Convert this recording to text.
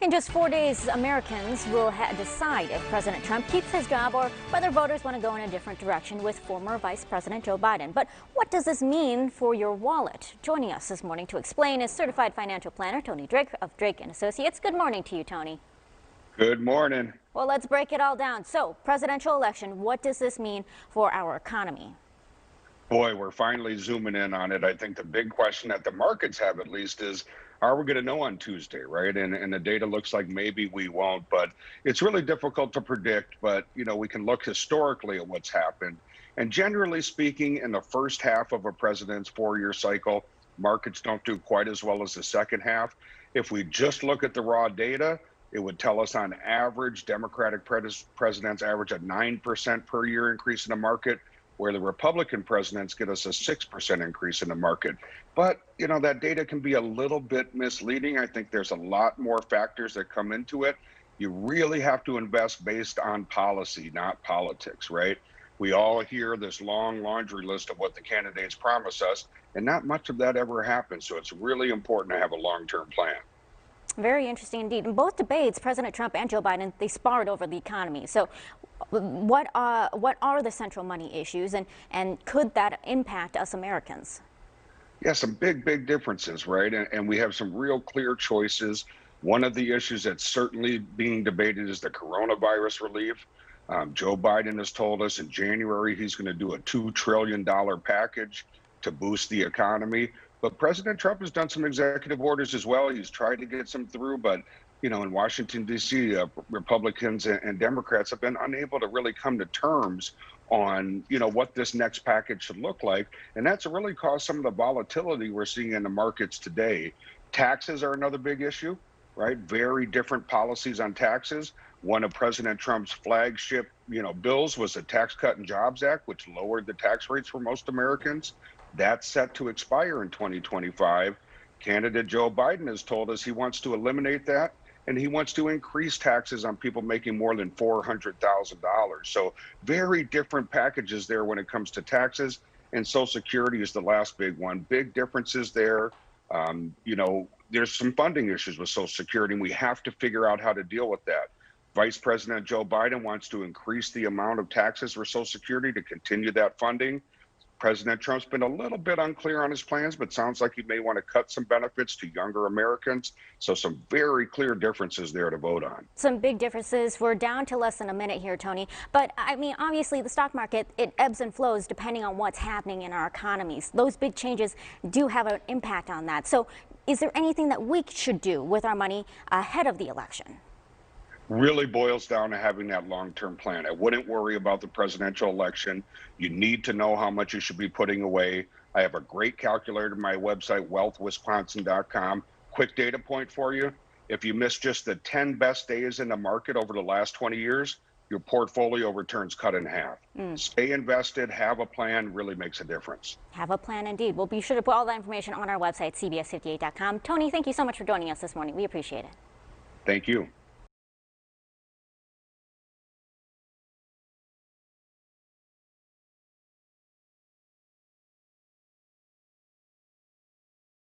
In just 4 days, Americans will decide if President Trump keeps his job or whether voters want to go in a different direction with former Vice President Joe Biden. But what does this mean for your wallet? Joining us this morning to explain is certified financial planner Tony Drake of Drake & Associates. Good morning to you, Tony. Good morning. Well, let's break it all down. So, presidential election, what does this mean for our economy? Boy, we're finally zooming in on it. I think the big question that the markets have at least is, are we going to know on Tuesday, right? And the data looks like maybe we won't, but it's really difficult to predict. But, we can look historically at what's happened. And generally speaking, in the first half of a president's 4-year cycle, markets don't do quite as well as the second half. If we just look at the raw data, it would tell us on average, Democratic presidents average a 9% per year increase in the market, where the Republican presidents get us a 6% increase in the market. But, that data can be a little bit misleading. I think there's a lot more factors that come into it. You really have to invest based on policy, not politics, right? We all hear this long laundry list of what the candidates promise us, and not much of that ever happens. So it's really important to have a long-term plan. Very interesting indeed. In both debates, President Trump and Joe Biden, they sparred over the economy. So what are the central money issues, and could that impact us Americans? Yeah, some big differences, right? And we have some real clear choices. One of the issues that's certainly being debated is the coronavirus relief. Joe Biden has told us in January he's going to do a $2 trillion package to boost the economy. But President Trump has done some executive orders as well. He's tried to get some through, but in Washington, D.C., Republicans and Democrats have been unable to really come to terms on, what this next package should look like. And that's really caused some of the volatility we're seeing in the markets today. Taxes are another big issue, right? Very different policies on taxes. One of President Trump's flagship, bills was the Tax Cut and Jobs Act, which lowered the tax rates for most Americans. That's set to expire in 2025. Candidate Joe Biden has told us he wants to eliminate that, and he wants to increase taxes on people making more than $400,000. So very different packages there when it comes to taxes, and Social Security is the last big one. Big differences there. There's some funding issues with Social Security, and we have to figure out how to deal with that. Vice President Joe Biden wants to increase the amount of taxes for Social Security to continue that funding. President Trump's been a little bit unclear on his plans, but sounds like he may want to cut some benefits to younger Americans. So some very clear differences there to vote on. Some big differences. We're down to less than a minute here, Tony. But I mean, obviously the stock market, it ebbs and flows depending on what's happening in our economies. Those big changes do have an impact on that. So is there anything that we should do with our money ahead of the election? Really boils down to having that long-term plan. I wouldn't worry about the presidential election. You need to know how much you should be putting away. I have a great calculator on my website, wealthwisconsin.com. Quick data point for you. If you miss just the 10 best days in the market over the last 20 years, your portfolio returns cut in half. Stay invested, have a plan, really makes a difference. Have a plan indeed. We'll be sure to put all that information on our website, cbs58.com. Tony, thank you so much for joining us this morning. We appreciate it. Thank you.